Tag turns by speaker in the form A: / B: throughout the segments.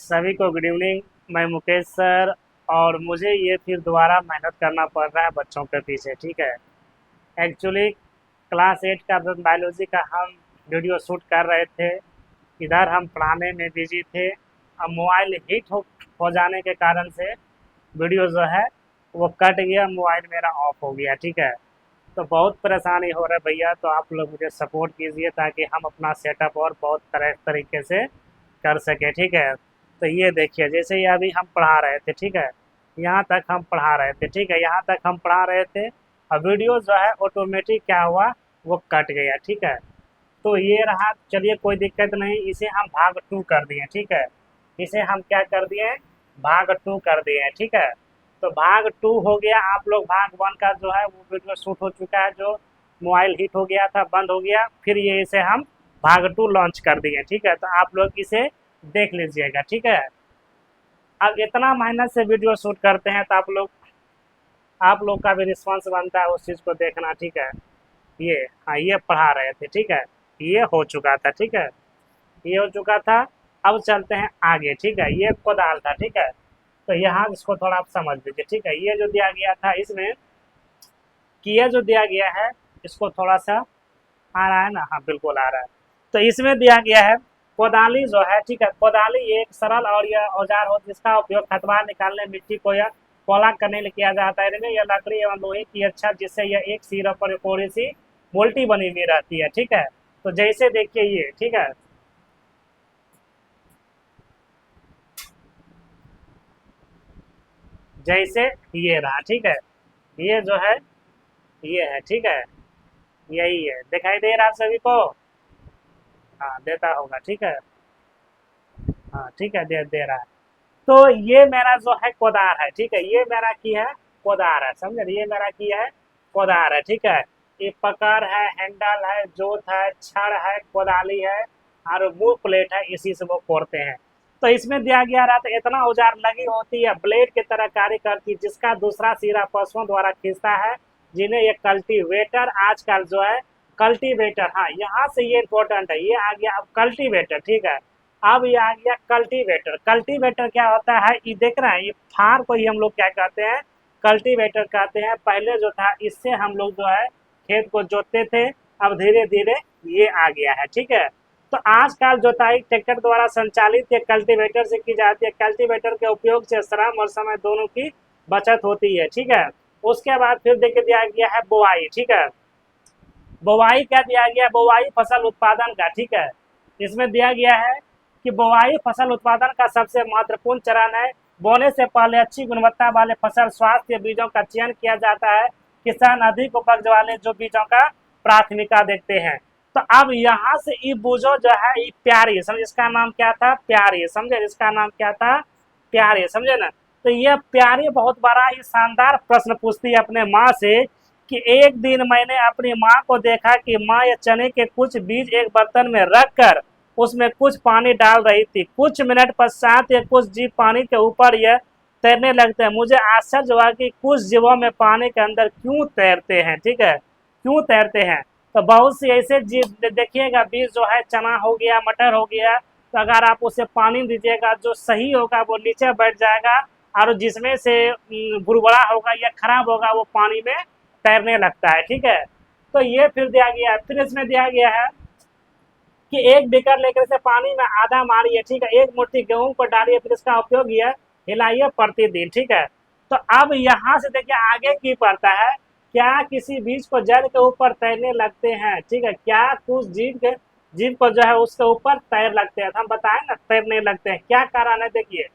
A: सभी को good evening. मैं मुकेश सर। और मुझे ये फिर दोबारा मेहनत करना पड़ रहा है बच्चों के पीछे, ठीक है। एक्चुअली क्लास 8 का बायोलॉजी का हम वीडियो शूट कर रहे थे। इधर हम पढ़ाने में बिजी थे। अब मोबाइल हीट हो जाने के कारण से वीडियो जो है वो कट गया, मोबाइल मेरा ऑफ हो गया, ठीक है। तो बहुत परेशानी हो रहा है भैया, तो आप लोग मुझे सपोर्ट कीजिए ताकि हम अपना सेटअप और बहुत तरह तरीके से कर सके, ठीक है। तो ये देखिए, जैसे ये अभी हम पढ़ा रहे थे, ठीक है। यहाँ तक हम पढ़ा रहे थे, ठीक है, यहाँ तक हम पढ़ा रहे थे। अब वीडियो जो है ऑटोमेटिक क्या हुआ, वो कट गया, ठीक है। तो ये रहा, चलिए कोई दिक्कत नहीं, इसे हम भाग 2 कर दिए, ठीक है। इसे हम क्या कर दिए, भाग 2 कर दिए, ठीक है। तो भाग 2 हो गया। आप लोग भाग 1 का जो है वो वीडियो शूट हो चुका है, जो मोबाइल हीट हो गया था, बंद हो गया। फिर ये इसे हम भाग 2 लॉन्च कर दिए, ठीक है। तो आप लोग इसे देख लीजिएगा, ठीक है। अब इतना मेहनत से वीडियो शूट करते हैं तो आप लोग का भी रिस्पॉन्स बनता है उस चीज़ को देखना, ठीक है। ये, हाँ, ये पढ़ा रहे थे, ठीक है। ये हो चुका था, ठीक है। ये हो चुका था। अब चलते हैं आगे, ठीक है। ये कोदाल था, ठीक है। तो यहाँ इसको थोड़ा आप समझ लीजिए, ठीक है। ये जो दिया गया था इसमें, कि ये जो दिया गया है, इसको थोड़ा सा आ रहा है ना, हाँ बिल्कुल आ रहा है। तो इसमें दिया गया है कोदाली जो है, ठीक है। कोदाली एक सरल और यह औजार हो जिसका उपयोग खतवार निकालने, मिट्टी को या कोला करने के लिए किया जाता है। इनमें यह लकड़ी एवं लोहे की अच्छा, जिससे यह एक सिरे पर थोड़ी सी मोल्टी बनी हुई रहती है, ठीक है। तो जैसे देखिए ये, ठीक है, जैसे ये रहा, ठीक है। ये जो है, ये है, ठीक है। यही है, दिखाई दे रहा है सभी को? हाँ देता होगा, ठीक है। हाँ ठीक है, दे रहा है। तो ये मेरा जो है कोदार है, ठीक है। ये मेरा की है कोदार है, समझे। ये मेरा की है कोदार है, ठीक है। ये पकड़ है, हैंडल है, जोत है, छड़ है, कोदाली है और मुंह प्लेट है, इसी से वो कोड़ते हैं। तो इसमें दिया गया रहा था, इतना औजार लगी होती है, ब्लेड की तरह कार्य करती, जिसका दूसरा सिरा पशुओं द्वारा खींचता है, जिन्हें ये कल्टीवेटर आजकल जो है, कल्टीवेटर, हाँ यहाँ से ये इंपॉर्टेंट है, ये आ गया अब कल्टीवेटर, ठीक है। अब ये आ गया कल्टीवेटर। कल्टीवेटर क्या होता है, ये देख रहे हैं, ये फार को ही हम लोग क्या कहते हैं, कल्टीवेटर कहते हैं। पहले जो था इससे हम लोग जो है खेत को जोतते थे, अब धीरे धीरे ये आ गया है, ठीक है। तो आजकल जोताई ट्रैक्टर द्वारा संचालित या कल्टीवेटर से की जाती है। कल्टीवेटर के उपयोग से श्रम और समय दोनों की बचत होती है, ठीक है। उसके बाद फिर देखिए दिया गया है बुआई, ठीक है। बुआई क्या दिया गया, बुआई फसल उत्पादन का, ठीक है। इसमें दिया गया है कि बुआई फसल उत्पादन का सबसे महत्वपूर्ण चरण है। बोने से पहले अच्छी गुणवत्ता वाले फसल स्वास्थ्य बीजों का चयन किया जाता है। किसान अधिक उपज वाले जो बीजों का प्राथमिकता देखते हैं। तो अब यहाँ से ये बूझो जो है, ये प्यारी, समझे इसका नाम क्या था, प्यारी, समझे इसका नाम क्या था, प्यारी, समझे ना। तो ये प्यारी बहुत बड़ा ही शानदार प्रश्न पूछती है अपने माँ से कि एक दिन मैंने अपनी माँ को देखा कि माँ ये चने के कुछ बीज एक बर्तन में रखकर उसमें कुछ पानी डाल रही थी। कुछ मिनट पश्चात ये कुछ जीव पानी के ऊपर यह तैरने लगते हैं। मुझे आश्चर्य हुआ कि कुछ जीवों में पानी के अंदर क्यों तैरते हैं, ठीक है, क्यों तैरते हैं। तो बहुत सी ऐसे जीव देखिएगा, बीज जो है चना हो गया, मटर हो गया, तो अगर आप उसे पानी दीजिएगा जो सही होगा वो नीचे बैठ जाएगा, और जिसमें से बुरबड़ा होगा या खराब होगा वो पानी में तैरने लगता है, ठीक है। तो ये फिर दिया गया है, फिर इसमें दिया गया है कि एक बीकर लेकर इसे पानी में आधा मारिए, ठीक है, एक मुट्ठी गेहूं को डालिए, फिर इसका उपयोग यह हिलाइए प्रतिदिन, ठीक है। तो अब यहाँ से देखिए आगे की पड़ता है, क्या किसी बीज को जल के ऊपर तैरने लगते हैं, ठीक है, क्या कुछ जीव को जो है उसके ऊपर तैर लगते हैं। हम बताएं ना तैरने लगते हैं, क्या कारण है, देखिए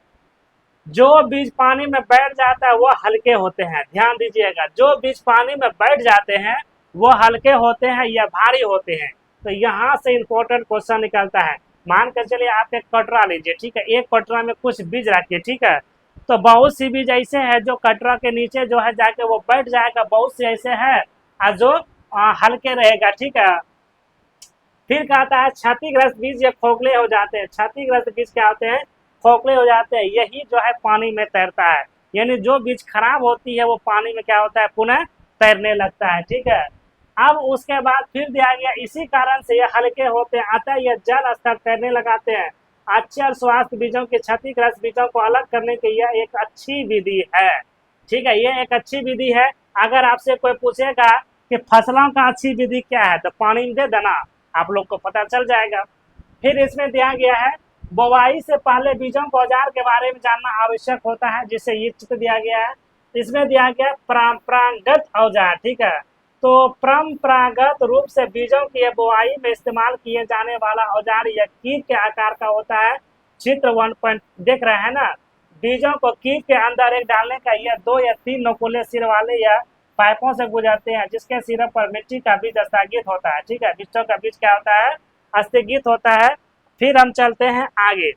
A: जो बीज पानी में बैठ जाता है वो हल्के होते हैं, ध्यान दीजिएगा, जो बीज पानी में बैठ जाते हैं वो हल्के होते हैं या भारी होते हैं। तो यहाँ से इंपॉर्टेंट क्वेश्चन निकलता है। मान कर चलिए आप एक कटरा लीजिए, ठीक है, एक कटरा में कुछ बीज रखिए, ठीक है। तो बहुत सी बीज ऐसे हैं जो कटरा के नीचे जो है जाके वो बैठ जाएगा, बहुत से ऐसे है जो हल्के रहेगा, ठीक है। फिर कहता है क्षतिग्रस्त बीज या खोखले हो जाते हैं। क्षतिग्रस्त बीज क्या होते हैं, खोखले हो जाते हैं, यही जो है पानी में तैरता है। यानी जो बीज खराब होती है वो पानी में क्या होता है, पुनः तैरने लगता है, ठीक है। अब उसके बाद फिर दिया गया, इसी कारण से ये हल्के होते हैं, अतः ये जल स्तर तैरने लगाते हैं। अच्छे और स्वास्थ्य बीजों के क्षतिग्रस्त बीजों को अलग करने की यह एक अच्छी विधि है। ठीक है, ये एक अच्छी विधि है। अगर आपसे कोई पूछेगा कि फसलों का अच्छी विधि क्या है, तो पानी दे देना, आप लोग को पता चल जाएगा। फिर इसमें दिया गया है बुवाई से पहले बीजों के औजार के बारे में जानना आवश्यक होता है, जिसे ये चित्र दिया गया है। इसमें दिया गया परंपरागत औजार। ठीक है, तो परंपरागत रूप से बीजों की बुवाई में इस्तेमाल किए जाने वाला औजार यह कीट के आकार का होता है। चित्र 1 देख रहे हैं ना, बीजों को कीट के अंदर एक डालने का यह 2 या 3 नुकीले सिर वाले या पाइपों से गुजरते हैं, जिसके सिरे पर मिट्टी का बीज स्थगित होता है। ठीक है, बीजों का बीज क्या होता है, स्थगित होता है। फिर हम चलते हैं आगे,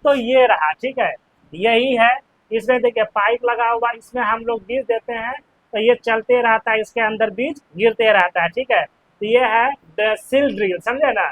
A: तो ये रहा। ठीक है, यही है। इसमें देखिए पाइप लगा हुआ, इसमें हम लोग बीज देते हैं, तो ये चलते रहता है, इसके अंदर बीज गिरते रहता है। ठीक है, तो ये है सील ड्रिल, समझे ना।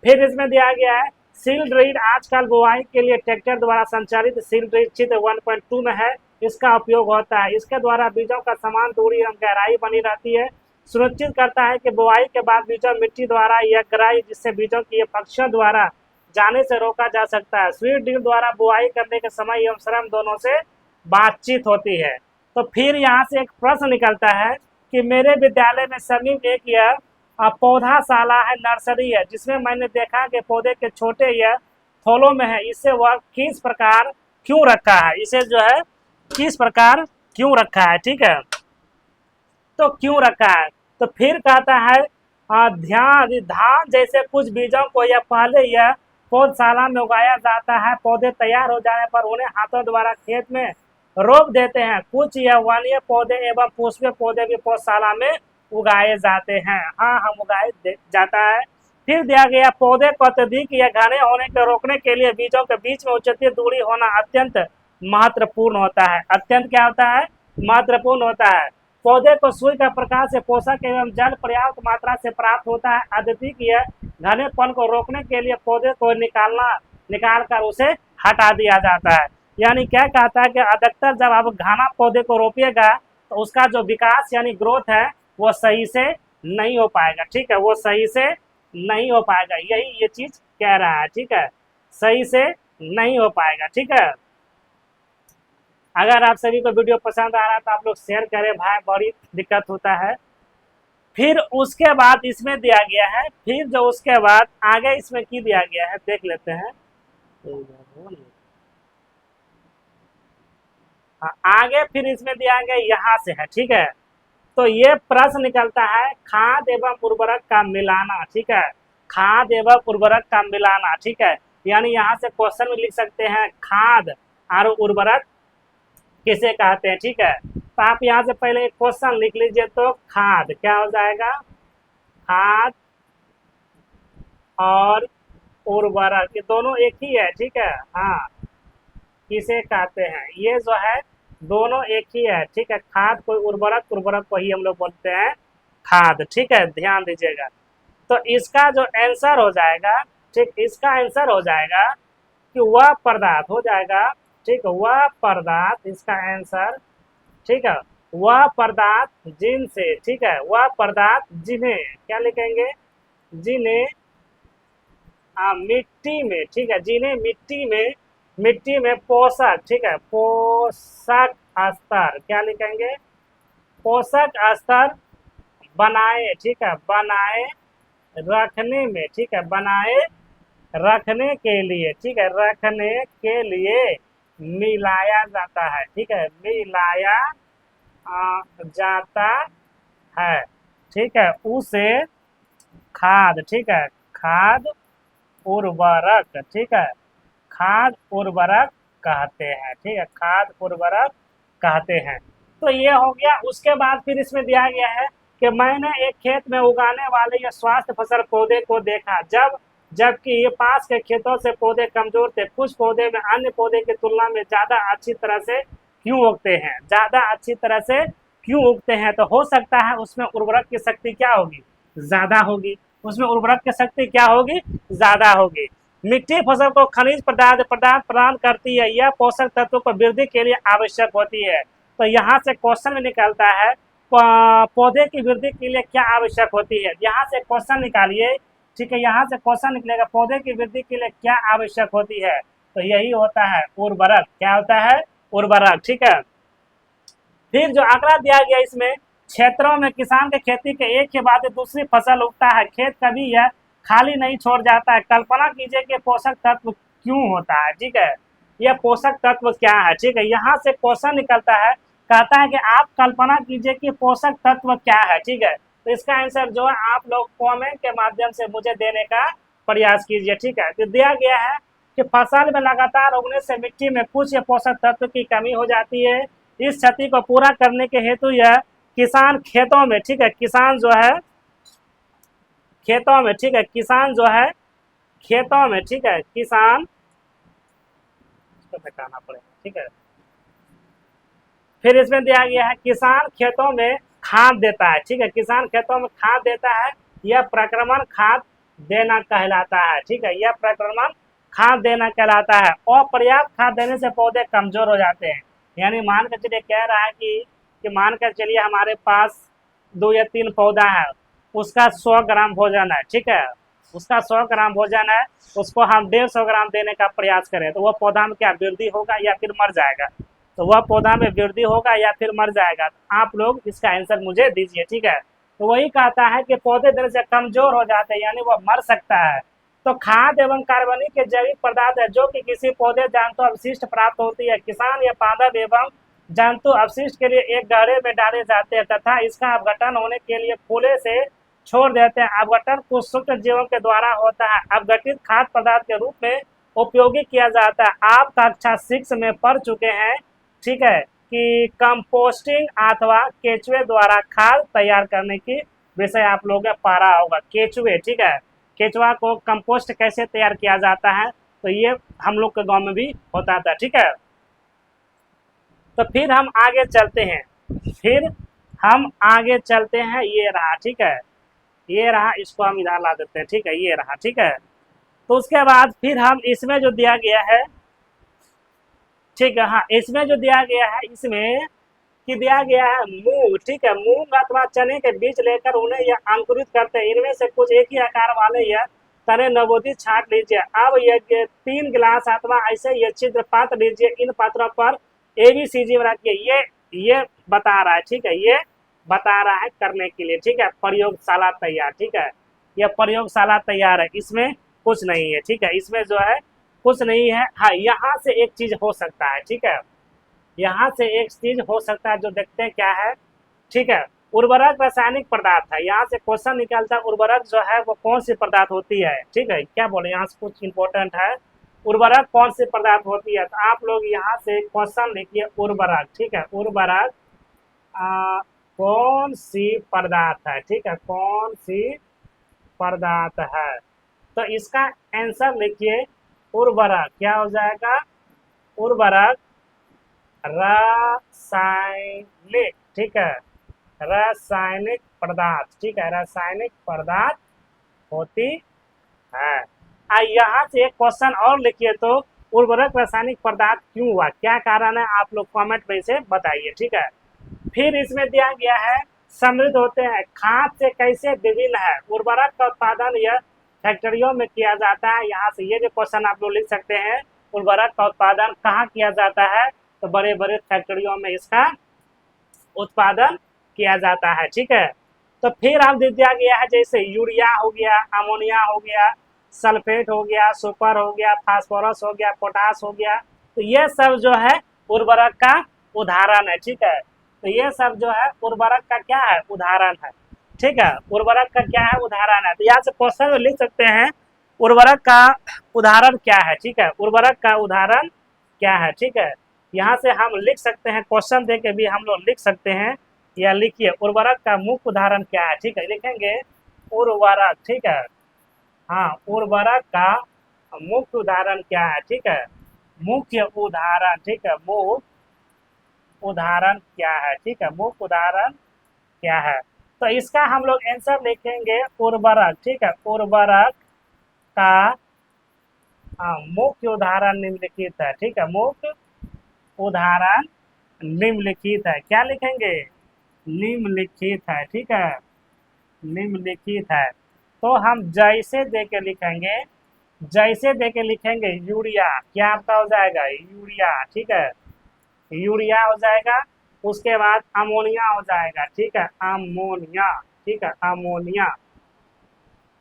A: फिर इसमें दिया गया है सील ड्रिल आजकल बुवाई के लिए ट्रैक्टर द्वारा संचालित सील ड्रिल चित्र 1.2 में है। इसका उपयोग होता है, इसके द्वारा बीजों का समान दूरी एवं गहराई बनी रहती है, सुनिश्चित करता है कि बुवाई के बाद बीजों मिट्टी द्वारा या गहराई, जिससे बीजों की पक्षियों द्वारा जाने से रोका जा सकता है। सीड ड्रिल द्वारा बुआई करने के समय एवं श्रम दोनों से बातचीत होती है। तो फिर यहाँ से एक प्रश्न निकलता है कि मेरे विद्यालय में समीप एक यह पौधाशाला है, नर्सरी है, जिसमें मैंने देखा कि पौधे के छोटे यह थोलों में है, इसे वह किस प्रकार क्यों रखा है, इसे जो है किस प्रकार क्यों रखा है। ठीक है, तो क्यों रखा है, तो फिर कहता है धान जैसे कुछ बीजों को यह पहले यह पौधशाला में उगाया जाता है। पौधे तैयार हो जाने पर उन्हें हाथों द्वारा खेत में रोप देते हैं। कुछ यह वन्य पौधे एवं पुष्पीय पौधे भी पौधशाला में उगाए जाते हैं। हाँ, हम उगाए जाता है। फिर दिया गया पौधे को अत्यधिक या घने होने को रोकने के लिए बीजों के बीच में उचित दूरी होना अत्यंत महत्वपूर्ण होता है। अत्यंत क्या होता है, महत्वपूर्ण होता है। पौधे को सूर्य का प्रकाश से पोषक एवं जल पर्याप्त मात्रा से प्राप्त होता है। अत्यधिक यह घनेपन को रोकने के लिए पौधे को निकाल कर उसे हटा दिया जाता है। यानी क्या कहता है कि अधिकतर जब आप घना पौधे को रोपिएगा तो उसका जो विकास यानी ग्रोथ है वो सही से नहीं हो पाएगा। ठीक है, वो सही से नहीं हो पाएगा, यही ये चीज कह रहा है। ठीक है, सही से नहीं हो पाएगा। ठीक है, अगर आप सभी को वीडियो पसंद आ रहा है तो आप लोग शेयर करें भाई, बड़ी दिक्कत होता है। फिर उसके बाद इसमें दिया गया है, फिर जो उसके बाद आगे इसमें की दिया गया है देख लेते हैं। हाँ, आगे फिर इसमें दिया गया यहाँ से है। ठीक है, तो ये प्रश्न निकलता है खाद एवं उर्वरक का मिलाना। ठीक है, खाद एवं उर्वरक का मिलाना। ठीक है, यानी यहाँ से क्वेश्चन में लिख सकते हैं खाद और उर्वरक किसे कहते हैं। ठीक है, तो आप यहाँ से पहले एक क्वेश्चन लिख लीजिए, तो खाद क्या हो जाएगा, खाद और उर्वरक ये दोनों एक ही है। ठीक है, हाँ, किसे कहते हैं, ये जो है दोनों एक ही है। ठीक है, खाद कोई उर्वरक, उर्वरक को ही हम लोग बोलते हैं खाद। ठीक है, ध्यान दीजिएगा। तो इसका जो आंसर हो जाएगा, ठीक, इसका आंसर हो जाएगा कि वह पदार्थ हो जाएगा। ठीक, वह पदार्थ, इसका आंसर। ठीक है, वह पदार्थ जिनसे, ठीक है, वह पदार्थ जिन्हें क्या लिखेंगे, जिन्हें मिट्टी में, ठीक है, जिन्हें मिट्टी में पोषक, ठीक है, पोषक स्तर क्या लिखेंगे, पोषक स्तर बनाए, ठीक है, बनाए रखने में, ठीक है, बनाए रखने के लिए, ठीक है, रखने के लिए मिलाया जाता है। ठीक है, मिलाया जाता है। ठीक है, उसे खाद, ठीक है, खाद उर्वरक, ठीक है, खाद उर्वरक कहते हैं। ठीक है, खाद उर्वरक कहते हैं। तो ये हो गया। उसके बाद फिर इसमें दिया गया है कि मैंने एक खेत में उगाने वाले ये स्वास्थ्य फसल पौधे को देखा, जबकि ये पास के खेतों से पौधे कमजोर थे। कुछ पौधे में अन्य पौधे की तुलना में ज्यादा अच्छी तरह से क्यों उगते हैं, ज्यादा अच्छी तरह से क्यों उगते हैं, तो हो सकता है उसमें उर्वरक की शक्ति क्या होगी, ज्यादा होगी। उसमें उर्वरक की शक्ति क्या होगी, ज्यादा होगी। मिट्टी फसल को खनिज पदार्थ प्रदान करती है, यह पोषक तत्वों को वृद्धि के लिए आवश्यक होती है। तो यहाँ से क्वेश्चन में निकलता है पौधे की वृद्धि के लिए क्या आवश्यक होती है। यहाँ से क्वेश्चन निकालिए ठीक है। यहाँ से क्वेश्चन निकलेगा पौधे की वृद्धि के लिए क्या आवश्यक होती है, तो यही होता है उर्वरक। क्या होता है? उर्वरक। ठीक है। फिर जो अगला दिया गया इसमें, क्षेत्रों में किसान के खेती के एक के बाद दूसरी फसल उगता है, खेत कभी यह खाली नहीं छोड़ जाता है। कल्पना कीजिए कि पोषक तत्व क्यों होता है। ठीक है, यह पोषक तत्व क्या है। ठीक है, यहाँ से क्वेश्चन निकलता है, कहता है कि आप कल्पना कीजिए कि पोषक तत्व क्या है। ठीक है, तो इसका आंसर जो है आप लोग कमेंट के माध्यम से मुझे देने का प्रयास कीजिए। ठीक है, तो दिया गया है कि फसल में लगातार उगने से मिट्टी में कुछ पोषक तत्व की कमी हो जाती है। इस क्षति को पूरा करने के हेतु यह किसान खेतों में, ठीक है, किसान जो है खेतों में, ठीक है, किसान जो है खेतों में, ठीक है, किसान इसको हटाना पड़ेगा। ठीक है, फिर इसमें दिया गया है किसान खेतों में खाद देता है। ठीक है, किसान खेतों में खाद देता है, यह प्रक्रमण खाद देना कहलाता है। ठीक है, यह प्रक्रमण खाद देना कहलाता है। अपर्याप्त खाद देने से पौधे कमजोर हो जाते हैं। यानी मान कर चलिए कह रहा है कि मान कर चलिए हमारे पास 2 या 3 पौधा है, उसका 100 ग्राम भोजन है। ठीक है, उसका 100 ग्राम भोजन है, उसको हम 150 ग्राम देने का प्रयास करें, तो वह पौधा में क्या वृद्धि होगा या फिर मर जाएगा? तो वह पौधा में वृद्धि होगा या फिर मर जाएगा? तो आप लोग इसका आंसर मुझे दीजिए। ठीक है, तो वही कहता है कि पौधे देने से कमजोर हो जाते हैं, यानी वह मर सकता है। तो खाद एवं कार्बनिक के जैविक पदार्थ है जो कि किसी पौधे जंतु अवशिष्ट प्राप्त होती है। किसान या पादप एवं जंतु अवशिष्ट के लिए एक गहरे में डाले जाते हैं तथा इसका अपघटन होने के लिए फूले से छोड़ देते हैं। अपघटन कुछ सूक्ष्म जीवों के द्वारा होता है। अपघटित खाद्य पदार्थ के रूप में उपयोगी किया जाता है। आप कक्षा 6 में पढ़ चुके हैं, ठीक है, कि कंपोस्टिंग अथवा केचुए द्वारा खाद तैयार करने की विषय आप लोगों ने पढ़ा होगा। केचुए, ठीक है, केचुआ को कंपोस्ट कैसे तैयार किया जाता है, तो ये हम लोग के गांव में भी होता था। ठीक है, तो फिर हम आगे चलते हैं, ये रहा। ठीक है, ये रहा, इसको हम इधर ला देते हैं। ठीक है, ये रहा। ठीक है, तो उसके बाद फिर हम इसमें जो दिया गया है, ठीक है, हाँ, इसमें जो दिया गया है, इसमें कि दिया गया है मूंग। ठीक है, मूंग अथवा चने के बीज लेकर उन्हें यह अंकुरित करते हैं। इनमें से कुछ एक ही आकार वाले यह तने नवोदित छांट लीजिए। अब यह 3 गिलास अथवा ऐसे ये छिद्र पात्र लीजिए, इन पात्रों पर ABCG में रखिए। ये बता रहा है। ठीक है, ये बता रहा है करने के लिए। ठीक है, प्रयोगशाला तैयार। ठीक है, यह प्रयोगशाला तैयार है, इसमें कुछ नहीं है। ठीक है, इसमें जो है कुछ नहीं है। हाँ, यहाँ से एक चीज हो सकता है। ठीक है, यहाँ से एक चीज हो सकता है, जो देखते हैं क्या है। ठीक है, उर्वरक रासायनिक पदार्थ है। यहाँ से क्वेश्चन निकलता है उर्वरक जो है वो कौन सी पदार्थ होती है। ठीक है, क्या बोले, यहाँ से कुछ इंपॉर्टेंट है, उर्वरक कौन सी पदार्थ होती है। तो आप लोग यहाँ से क्वेश्चन लिखिए उर्वरक। ठीक है, उर्वरक कौन सी पदार्थ है। ठीक है, कौन सी पदार्थ है, तो इसका आंसर लिखिए उर्वरक। क्या हो जाएगा? उर्वरक रासायनिक। ठीक है, रासायनिक पदार्थ। ठीक है, रासायनिक पदार्थ होती है। यहाँ से एक क्वेश्चन और लिखिए, तो उर्वरक रासायनिक पदार्थ क्यों हुआ, क्या कारण है, आप लोग कमेंट में इसे बताइए। ठीक है, फिर इसमें दिया गया है समृद्ध होते हैं, खाद से कैसे विभिन्न है। उर्वरक का उत्पादन यह फैक्ट्रियों में किया जाता है। यहाँ से ये जो क्वेश्चन आप लोग लिख सकते हैं, उर्वरक का उत्पादन कहाँ किया जाता है, तो बड़े बड़े फैक्ट्रियों में इसका उत्पादन किया जाता है। ठीक है, तो फिर हम दिया गया है जैसे यूरिया हो गया, अमोनिया हो गया, सल्फेट हो गया, सुपर हो गया, फास्फोरस हो गया, पोटास हो गया, तो ये सब जो है उर्वरक का उदाहरण है। ठीक है, तो ये सब जो है उर्वरक का क्या है, उदाहरण है। ठीक है, उर्वरक का क्या है, उदाहरण है। तो यहाँ से क्वेश्चन में लिख सकते हैं उर्वरक का उदाहरण क्या है। ठीक है, उर्वरक का उदाहरण क्या है। ठीक है, यहाँ से हम लिख सकते हैं, क्वेश्चन दे के भी हम लोग लिख सकते हैं, या लिखिए उर्वरक का मुख्य उदाहरण क्या है। ठीक है, लिखेंगे उर्वरक। ठीक है, हाँ, उर्वरक का मुख्य उदाहरण क्या है। ठीक है, मुख्य उदाहरण। ठीक है, मुख्य उदाहरण क्या है। ठीक है, मुख्य उदाहरण क्या है, तो इसका हम लोग आंसर लिखेंगे उर्वरक। ठीक है, उर्वरक का मुख्य उदाहरण निम्नलिखित है। ठीक है, मुख्य उदाहरण निम्नलिखित है। क्या लिखेंगे? निम्नलिखित है। ठीक है, निम्नलिखित है। तो हम जैसे दे के लिखेंगे, जैसे दे के लिखेंगे यूरिया, क्या आपका हो जाएगा यूरिया, ठीक है, यूरिया हो जाएगा। उसके बाद अमोनिया हो जाएगा, ठीक है, अमोनिया, ठीक है, अमोनिया,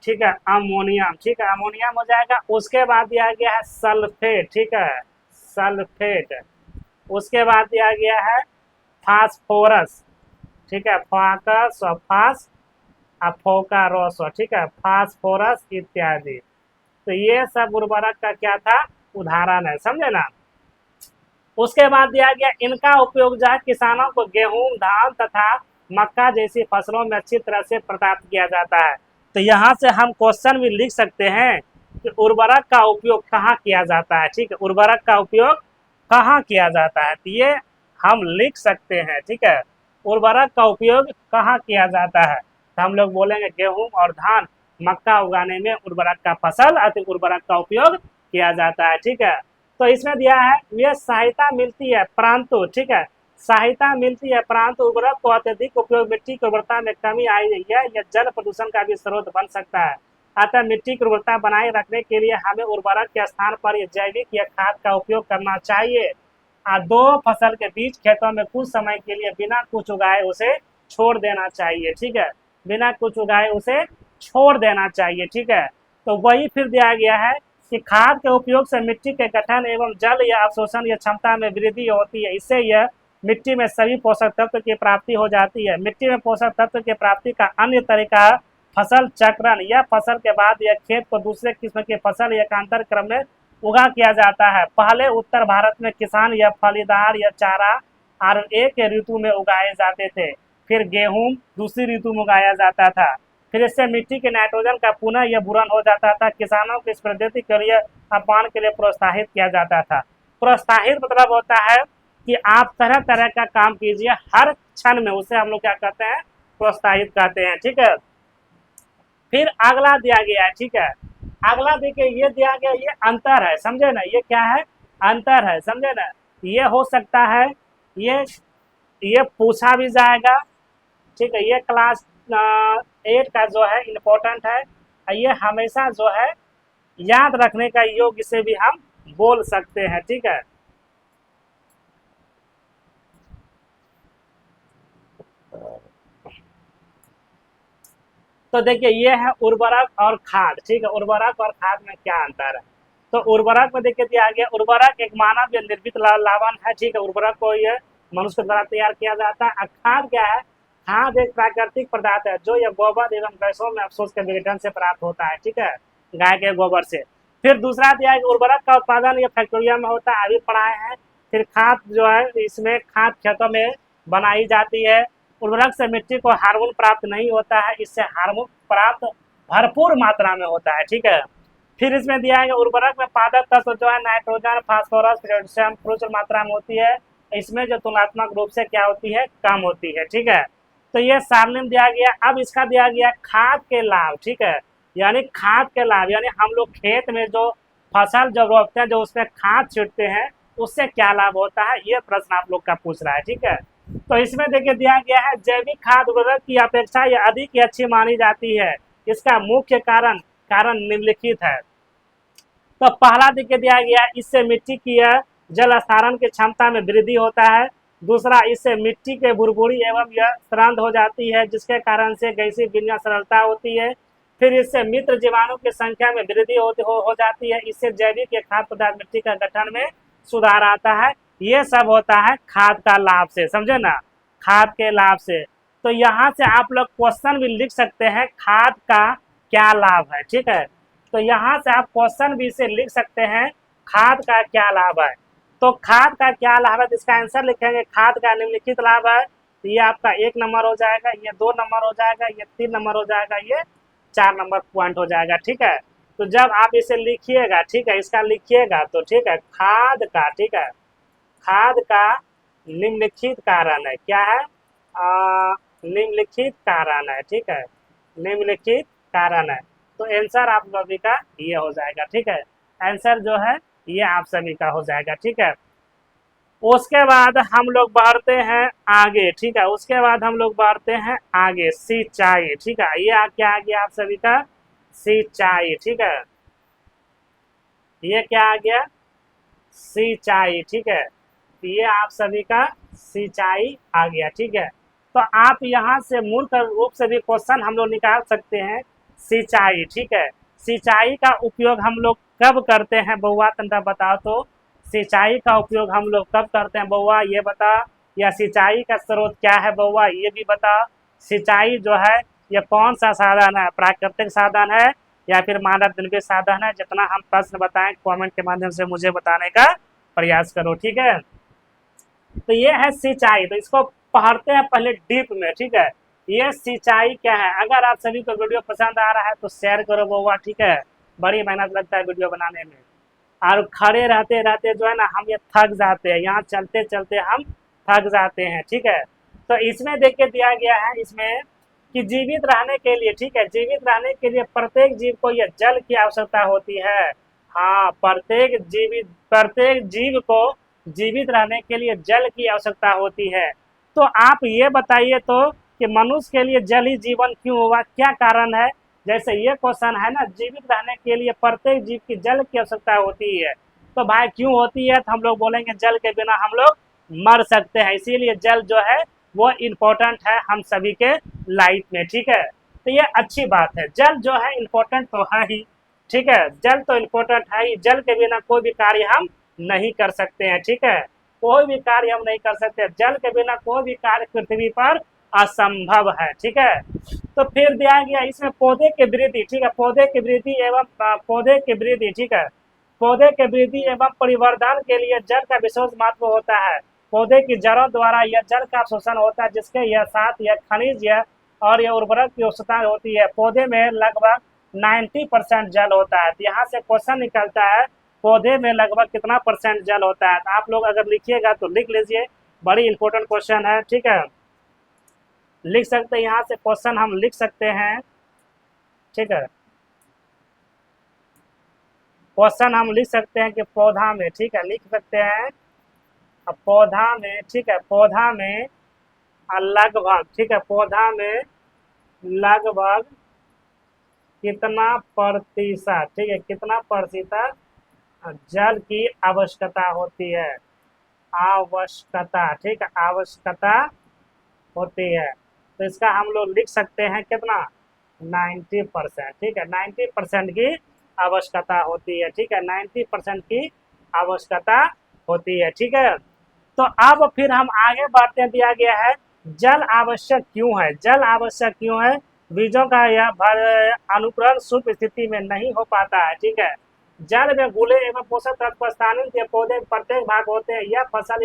A: ठीक है, अमोनियम, ठीक है, अमोनियम हो जाएगा। उसके बाद दिया गया है सल्फेट, ठीक है, सल्फेट। उसके बाद दिया गया है फास्फोरस, ठीक है, फाकस और फास फोकारोस, ठीक है, फास्फोरस इत्यादि। तो ये सब उर्वरक का क्या था, उदाहरण है, समझे ना। उसके बाद दिया गया इनका उपयोग जो है किसानों को गेहूं, धान तथा मक्का जैसी फसलों में अच्छी तरह से प्राप्त किया जाता है। तो यहाँ से हम क्वेश्चन भी लिख सकते हैं कि उर्वरक का उपयोग कहाँ किया जाता है, ठीक है, उर्वरक का उपयोग कहाँ किया जाता है, तो ये हम लिख सकते हैं, ठीक है, उर्वरक का उपयोग कहाँ किया जाता है। तो हम लोग बोलेंगे गेहूं और धान मक्का उगाने में उर्वरक का फसल अति उर्वरक का उपयोग किया जाता है, ठीक है। तो इसमें दिया है यह सहायता मिलती है परंतु, ठीक है, सहायता मिलती है परंतु उर्वरक को अत्यधिक उपयोग मिट्टी की उर्वरता में कमी आई है, यह जल प्रदूषण का भी स्रोत बन सकता है। अतः मिट्टी की उर्वरता बनाए रखने के लिए हमें उर्वरक के स्थान पर जैविक या खाद का उपयोग करना चाहिए। दो फसल के बीच खेतों में कुछ समय के लिए बिना कुछ उगाए उसे छोड़ देना चाहिए, ठीक है, बिना कुछ उगाए उसे छोड़ देना चाहिए, ठीक है। तो वही फिर दिया गया है कि खाद के उपयोग से मिट्टी के गठन एवं जल या अवशोषण या क्षमता में वृद्धि होती है। इससे यह मिट्टी में सभी पोषक तत्व की प्राप्ति हो जाती है। मिट्टी में पोषक तत्व की प्राप्ति का अन्य तरीका फसल चक्रण, या फसल के बाद यह खेत को दूसरे किस्म के फसल या एकांतर क्रम में उगा किया जाता है। पहले उत्तर भारत में किसान या फलीदार या चारा और एक ऋतु में उगाए जाते थे, फिर गेहूं दूसरी ऋतु में उगाया जाता था, फिर इससे मिट्टी के नाइट्रोजन का पुनः यह पूरण हो जाता था। किसानों को इस पद्धति के लिए अपनाने के लिए प्रोत्साहित किया जाता था। प्रोत्साहित मतलब होता है कि आप तरह तरह का काम कीजिए हर क्षण में, उसे हम लोग क्या कहते हैं, प्रोत्साहित कहते हैं, ठीक है। फिर अगला दिया गया है, ठीक है, अगला देखिए ये दिया गया, ये अंतर है, समझे ना, ये क्या है, अंतर है, समझे ना। ये हो सकता है ये पूछा भी जाएगा, ठीक है, ये क्लास 8 का जो है इम्पोर्टेंट है, ये हमेशा जो है याद रखने का योग्य से भी हम बोल सकते हैं, ठीक है। तो देखिए ये है उर्वरक और खाद, ठीक है, उर्वरक और खाद में क्या अंतर है। तो उर्वरक में देखिए दिया गया उर्वरक एक मानव या निर्मित लवण है, ठीक है, उर्वरक को ये मनुष्य द्वारा तैयार किया जाता है। खाद क्या है, खाद एक प्राकृतिक पदार्थ है जो यह गोबर एवं गैसों में अवशोष के विघटन से प्राप्त होता है, ठीक है, गाय के गोबर से। फिर दूसरा दिया है उर्वरक का उत्पादन ये फैक्ट्रिया में होता है, अभी पढ़ाए हैं। फिर खाद जो है इसमें खाद खेतों में बनाई जाती है। उर्वरक से मिट्टी को हार्मोन प्राप्त नहीं होता है, इससे हार्मोन प्राप्त भरपूर मात्रा में होता है, ठीक है। फिर इसमें दिया है उर्वरक में पादप तत्व जो है नाइट्रोजन, फास्फोरस, पोटेशियम प्रचुर मात्रा में होती है। इसमें जो तुलनात्मक रूप से क्या होती है, कम होती है, ठीक है। तो ये सारणी में दिया गया। अब इसका दिया गया खाद के लाभ, ठीक है, यानी खाद के लाभ, यानी हम लोग खेत में जो फसल जब रोपते हैं, जो उसमें खाद छिड़कते हैं, उससे क्या लाभ होता है, ये प्रश्न आप लोग का पूछ रहा है, ठीक है। तो इसमें देखिए दिया गया है जैविक खाद उर्वरक की अपेक्षा यह अधिक ही अच्छी मानी जाती है। इसका मुख्य कारण निम्नलिखित है। तो पहला देखिए दिया गया इससे मिट्टी की जल स्थारण की क्षमता में वृद्धि होता है। दूसरा, इससे मिट्टी के बुरबुरी एवं यह श्रांत हो जाती है, जिसके कारण से गैसीय विन्यास सरलता होती है। फिर इससे मित्र जीवाणु की संख्या में वृद्धि हो जाती है। इससे जैविक या खाद्य पदार्थ मिट्टी का गठन में सुधार आता है। ये सब होता है खाद का लाभ से, समझे ना, खाद के लाभ से। तो यहाँ से आप लोग क्वेश्चन भी लिख सकते हैं खाद का क्या लाभ है, ठीक है। तो यहाँ से आप क्वेश्चन भी से लिख सकते हैं खाद का क्या लाभ है। तो खाद का क्या लाभ है, इसका आंसर लिखेंगे खाद का निम्नलिखित लाभ है। तो ये आपका 1 नंबर हो जाएगा, ये 2 नंबर हो जाएगा, ये 3 नंबर हो जाएगा, ये 4 नंबर पॉइंट हो जाएगा, ठीक है। तो जब आप इसे लिखिएगा, ठीक है, इसका लिखिएगा तो ठीक है, खाद का, ठीक है, खाद का निम्नलिखित कारण है, क्या है, निम्नलिखित कारण है, ठीक है, निम्नलिखित कारण है। तो आंसर आप सभी का ये हो जाएगा, ठीक है, आंसर जो है ये आप सभी का हो जाएगा, ठीक है। उसके बाद हम लोग बढ़ते हैं आगे, ठीक है, उसके बाद हम लोग बढ़ते हैं आगे सिंचाई, ठीक है। ये क्या आ गया आप सभी का सिंचाई, ठीक है। ये क्या आ गया? सिंचाई, ठीक है। तो ये आप सभी का सिंचाई आ गया, ठीक है। तो आप यहाँ से मूल रूप से भी क्वेश्चन हम लोग निकाल सकते हैं। सिंचाई, ठीक है। सिंचाई का उपयोग हम लोग कब करते हैं बउआ, तंता बताओ तो। सिंचाई का उपयोग हम लोग कब करते हैं बउआ, ये बता। या सिंचाई का स्रोत क्या है बउआ, ये भी बता। सिंचाई जो है ये कौन सा साधन है, प्राकृतिक साधन है या फिर मानव निर्मित साधन है? जितना हम प्रश्न बताएं कमेंट के माध्यम से मुझे बताने का प्रयास करो, ठीक है। तो ये है सिंचाई, तो इसको पढ़ते हैं पहले डीप में, ठीक है। ये सिंचाई क्या है? अगर आप सभी को वीडियो पसंद आ रहा है तो शेयर करो बउआ, ठीक है। बड़ी मेहनत लगता है वीडियो बनाने में, और खड़े रहते रहते जो है ना हम ये थक जाते हैं, यहाँ चलते चलते हम थक जाते हैं, ठीक है। तो इसमें देख के दिया गया है इसमें कि जीवित रहने के लिए, ठीक है, जीवित रहने के लिए प्रत्येक जीव को यह जल की आवश्यकता होती है। हाँ, प्रत्येक जीव को जीवित रहने के लिए जल की आवश्यकता होती है। तो आप ये बताइए तो कि मनुष्य के लिए जल ही जीवन क्यों हुआ, क्या कारण है? जैसे ये क्वेश्चन है ना, जीवित रहने के लिए प्रत्येक जीव की जल की आवश्यकता होती है, तो भाई क्यों होती है? तो हम लोग बोलेंगे जल के बिना हम लोग मर सकते हैं, इसीलिए जल जो है वो इम्पोर्टेंट है हम सभी के लाइफ में, ठीक है। तो ये अच्छी बात है, जल जो है इम्पोर्टेंट तो है ही, ठीक है। जल तो इम्पोर्टेंट है ही, जल के बिना कोई भी कार्य हम नहीं कर सकते हैं, ठीक है। कोई भी कार्य हम नहीं कर सकते, जल के बिना कोई भी कार्य पृथ्वी पर असंभव है, ठीक है। तो फिर दिया गया इसमें पौधे की वृद्धि, ठीक है, पौधे की वृद्धि एवं पौधे की वृद्धि, ठीक है। पौधे के वृद्धि एवं परिवर्धन के लिए जल का विशेष महत्व होता है। पौधे की जड़ों द्वारा यह जल का शोषण होता है, जिसके यह साथ यह खनिज यह और यह उर्वरक की आवश्यकता होती है। पौधे में लगभग 90% जल होता है। तो यहाँ से क्वेश्चन निकलता है पौधे में लगभग कितना परसेंट जल होता है? तो आप लोग अगर लिखिएगा तो लिख लीजिए, बड़ी इंपॉर्टेंट क्वेश्चन है, ठीक है। लिख सकते हैं, यहाँ से क्वेश्चन हम लिख सकते हैं, ठीक है। क्वेश्चन हम लिख सकते हैं कि पौधा में, ठीक है, लिख सकते हैं। अब पौधा में, ठीक है, पौधा में लगभग, ठीक है, पौधा में लगभग कितना प्रतिशत, ठीक है, कितना प्रतिशत जल की आवश्यकता होती है? आवश्यकता, ठीक है, आवश्यकता होती है। तो इसका हम लोग लिख सकते हैं कितना? 90%, ठीक है, 90% की आवश्यकता होती है, ठीक है, 90% की आवश्यकता होती है, ठीक है। तो अब फिर हम आगे बढ़ते हैं, दिया गया है जल आवश्यक क्यों है? जल आवश्यक क्यों है? बीजों का यह अनुकरण शुभ स्थिति में नहीं हो पाता है, ठीक है। जल में घुले एवं पोषक तत्व स्थानित के पौधे प्रत्येक भाग होते हैं। यह फसल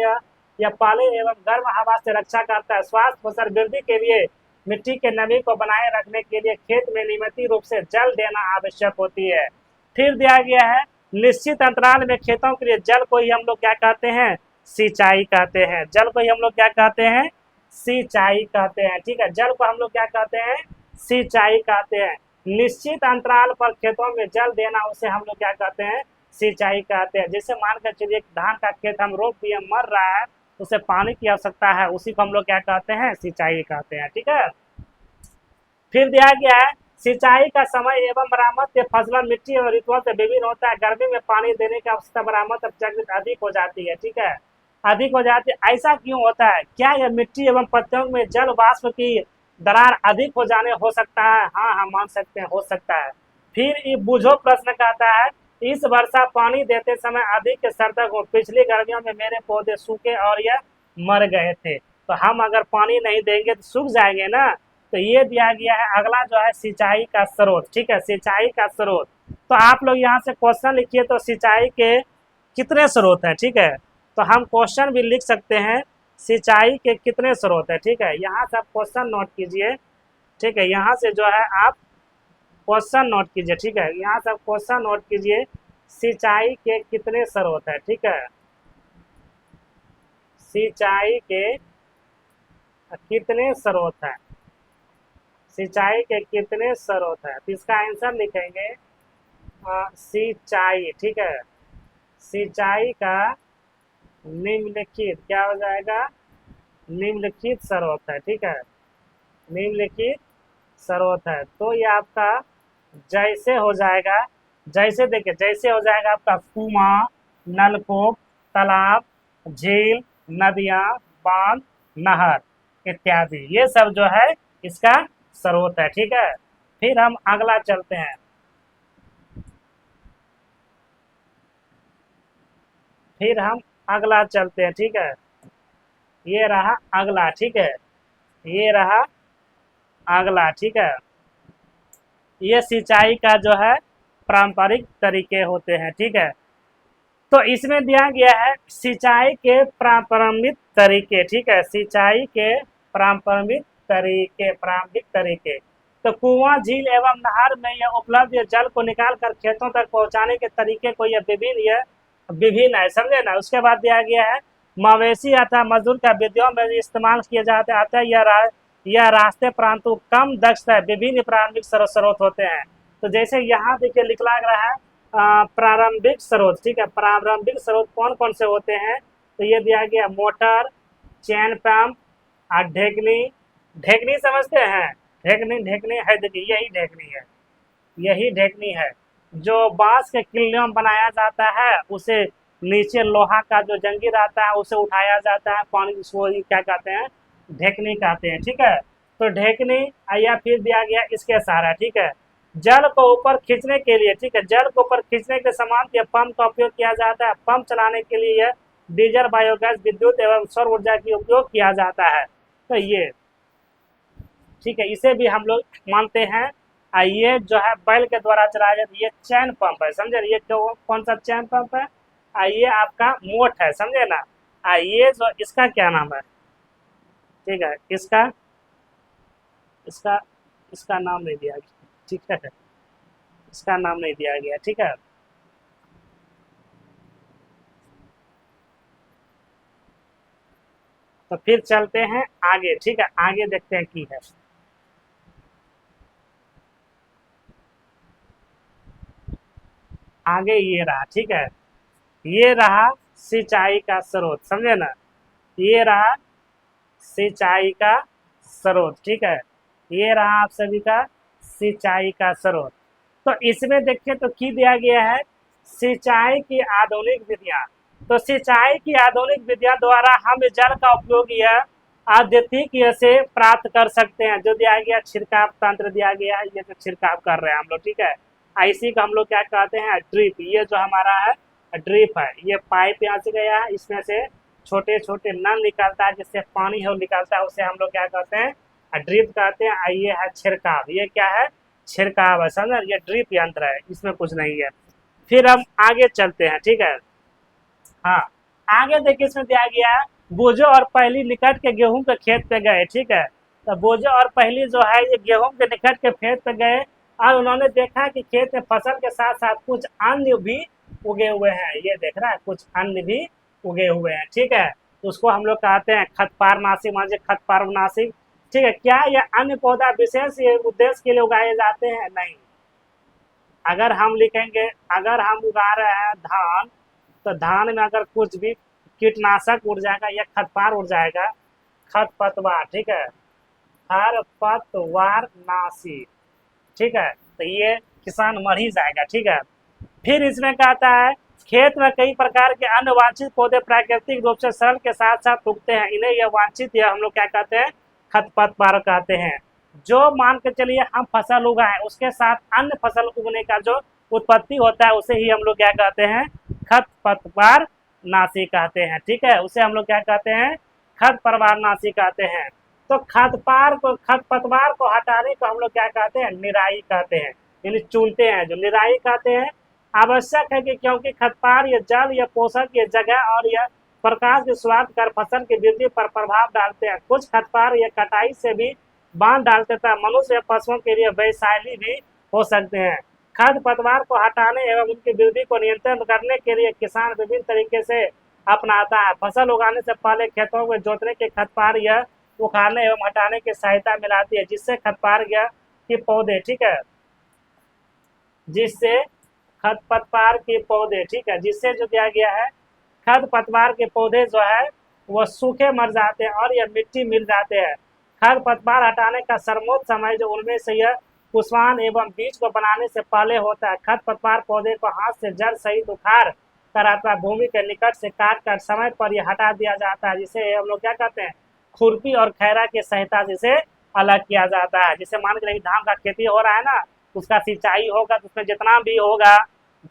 A: या पाले एवं गर्म हवा से रक्षा करता है। स्वास्थ्य फसल वृद्धि के लिए मिट्टी के नमी को बनाए रखने के लिए खेत में नियमित रूप से जल देना आवश्यक होती है। फिर दिया गया है निश्चित अंतराल में खेतों के लिए जल को ही हम लोग क्या कहते हैं? सिंचाई कहते हैं। जल को ही हम लोग क्या कहते हैं? सिंचाई कहते हैं, ठीक है। जल को हम लोग क्या कहते हैं? सिंचाई कहते हैं। निश्चित अंतराल पर खेतों में जल देना उसे हम लोग क्या कहते हैं? सिंचाई कहते हैं। जैसे मान कर चलिए धान का खेत हम रोप दिए, मर रहा है, उसे पानी की आवश्यकता है, उसी को हम लोग क्या कहते हैं? सिंचाई कहते हैं, ठीक है। फिर दिया गया है सिंचाई का समय एवं बरामद के फसलन मिट्टी और ऋतुओं से विभिन्न होता है। गर्मी में पानी देने की आवश्यकता बरामद चक्र अधिक हो जाती है, ठीक है, अधिक हो जाती है। ऐसा क्यों होता है? क्या यह मिट्टी एवं पत्तियों में जल वाष्प की दरार अधिक हो जाने हो सकता है? हाँ हाँ, मान सकते हैं, हो सकता है। फिर ये बुझो प्रश्न कहता है इस वर्षा पानी देते समय अधिक सर्दक हो, पिछली गर्मियों में मेरे पौधे सूखे और यह मर गए थे। तो हम अगर पानी नहीं देंगे तो सूख जाएंगे ना। तो ये दिया गया है। अगला जो है सिंचाई का स्रोत, ठीक है, सिंचाई का स्रोत। तो आप लोग यहाँ से क्वेश्चन लिखिए तो सिंचाई के कितने स्रोत हैं, ठीक है। तो हम क्वेश्चन भी लिख सकते हैं सिंचाई के कितने स्रोत है, ठीक है। यहाँ से आप क्वेश्चन नोट कीजिए, ठीक है, यहाँ से जो है आप क्वेश्चन नोट कीजिए, ठीक है, यहाँ से आप क्वेश्चन नोट कीजिए सिंचाई के कितने स्रोत है, ठीक है। सिंचाई के कितने स्रोत है? सिंचाई के कितने स्रोत है? तो इसका आंसर लिखेंगे सिंचाई, ठीक है, सिंचाई का निम्नलिखित क्या हो जाएगा? निम्नलिखित स्रोत है, ठीक है, निम्नलिखित स्रोत है। तो ये आपका जैसे हो जाएगा, जैसे देखिए जैसे हो जाएगा आपका कुआं, नलकूप, तालाब, झील, नदियां, बांध, नहर इत्यादि, ये सब जो है इसका स्रोत है। ठीक है, फिर हम अगला चलते हैं। फिर हम अगला चलते हैं। ठीक है, ये रहा अगला। ठीक है, ये रहा अगला। ठीक है, ये सिंचाई का जो है पारंपरिक तरीके होते हैं। ठीक है, तो इसमें दिया गया है सिंचाई के प्रारंभिक तरीके। ठीक है, सिंचाई के प्रारंभिक तरीके। तो कुआं, झील एवं नहर में यह उपलब्ध जल को निकाल कर खेतों तक पहुंचाने के तरीके को यह विभिन्न है, समझे ना। उसके बाद दिया गया है मवेशी अथवा मजदूर का विधियों में इस्तेमाल किया जाता है। यह रास्ते परंतु कम दक्ष है। विभिन्न प्रारंभिक स्रोत होते हैं। तो जैसे यहाँ देखिए लिख लग रहा है प्रारंभिक स्रोत। ठीक है, प्रारंभिक स्रोत कौन कौन से होते हैं, तो ये दिया गया मोटर, चैन पंप और ढेकनी। ढेकनी समझते हैं, ढेकनी ढेकनी है, देखिए यही ढेकनी है, यही ढेकनी है। जो बांस के किल्लियों में बनाया जाता है, उसे नीचे लोहा का जो जंगी रहता है उसे उठाया जाता है, पानी उसको क्या कहते हैं, ढेकनी कहते हैं। ठीक है, तो ढेकनी या फिर दिया गया इसके सहारा। ठीक है, जल को ऊपर खींचने के लिए, ठीक है, जल को ऊपर खींचने के समान यह पंप का उपयोग किया जाता है। पंप चलाने के लिए यह डीजल, बायोगैस, विद्युत एवं सौर ऊर्जा की उपयोग किया जाता है। तो ये ठीक है, इसे भी हम लोग मानते हैं। ये जो है बैल के द्वारा चलाया जाता है, ये चैन पंप है, समझे। ये कौन सा चैन पंप है, ये आपका मोट है, समझे ना। ये जो इसका क्या नाम है, ठीक है, इसका इसका इसका नाम नहीं दिया गया। ठीक है, इसका नाम नहीं दिया गया। ठीक है, तो फिर चलते हैं आगे। ठीक है, आगे देखते हैं की है। आगे ये रहा। ठीक है, ये रहा सिंचाई का स्रोत, समझे ना। ये रहा सिंचाई का स्रोत। ठीक है, ये रहा आप सभी का सिंचाई का स्रोत। तो इसमें देखिए तो की दिया गया है सिंचाई की आधुनिक विधियां। तो सिंचाई की आधुनिक विधियां द्वारा हम जल का उपयोग यह अद्वितीय से प्राप्त कर सकते हैं। जो दिया गया छिड़काव तंत्र दिया गया है, ये जो छिड़काव कर रहे हैं हम लोग। ठीक है, इसी को हम लोग क्या कहते हैं, ड्रिप। ये जो हमारा है ड्रिप है, ये पाइप यहाँ से गया है, इसमें से छोटे छोटे नल निकलता है, जिससे पानी है वो निकलता है, उसे हम लोग क्या कहते हैं, ड्रिप कहते हैं। ये है छिड़काव, ये क्या है, छिड़काव है, समझ। ये ड्रिप यंत्र है, इसमें कुछ नहीं है। फिर हम आगे चलते हैं। ठीक है, हाँ, आगे देखिए इसमें दिया गया है बोझो और पहली निकट के गेहूं के खेत पे गए। ठीक है, तो बोझो और पहली जो है ये गेहूं के निकट के खेत पे गए, और उन्होंने देखा कि खेत में फसल के साथ साथ कुछ अन्य भी उगे हुए हैं। ये देख रहा है, कुछ अन्य भी उगे हुए हैं। ठीक है, तो उसको हम लोग कहते हैं खतपारनाशी, माने खतपारनाशी। ठीक है, क्या यह अन्य पौधा विशेष उद्देश्य के लिए उगाए जाते हैं, नहीं। अगर हम लिखेंगे, अगर हम उगा रहे हैं धान, तो धान में अगर कुछ भी कीटनाशक उड़ जाएगा या खतपार उड़ जाएगा, खरपतवार। ठीक है, खरपतवार नाशी। ठीक है, तो ये किसान मर ही जाएगा। ठीक है, फिर इसमें कहता है खेत में कई प्रकार के अन्य वांछित पौधे प्राकृतिक रूप से सरल के साथ साथ उगते हैं, इन्हें यह वांछित या हम लोग क्या कहते हैं, खरपतवार कहते हैं। जो मान के चलिए हम फसल उगाएं, उसके साथ अन्य फसल उगने का जो उत्पत्ति होता है उसे ही हम लोग क्या कहते हैं, खरपतवार नाशी कहते हैं। ठीक है, उसे हम लोग क्या कहते हैं, खरपतवार नाशी कहते हैं। तो खरपतवार को हटाने को हम लोग क्या कहते हैं, निराई कहते हैं, यानी चूनते हैं, जो निराई कहते हैं। आवश्यक है कि क्योंकि खरपतवार या जल या पोषक या जगह और या प्रकाश के स्वाद कर फसल की वृद्धि पर प्रभाव डालते हैं। कुछ खरपतवार या कटाई से भी बांध डालते तथा मनुष्य या पशुओं के लिए वैशाली भी हो सकते हैं। खरपतवार को हटाने एवं उनकी वृद्धि को नियंत्रण करने के लिए किसान विभिन्न तरीके से अपनाता है। फसल उगाने से पहले खेतों को जोतने के खरपतवार या उखाड़ने एवं हटाने की सहायता मिलाती है, जिससे खरपतवार या के पौधे, ठीक है, जिससे खरपतवार के पौधे, ठीक है, जिससे जो दिया गया है खरपतवार के पौधे जो है वो सूखे मर जाते हैं और यह मिट्टी मिल जाते हैं। खरपतवार हटाने का सर्वोत्तम समय जो उनमें से यह पुष्पान एवं बीज को बनाने से पहले होता है। खरपतवार पौधे को हाथ से जड़ सहित उखाड़ कर अथवा भूमि के निकट से काट कर समय पर यह हटा दिया जाता है, जिसे हम लोग क्या कहते हैं, खुरपी और खैरा की सहायता जिसे अलग किया जाता है। जिसे मान के धान का खेती हो रहा है ना, उसका सिंचाई होगा तो उसमें जितना भी होगा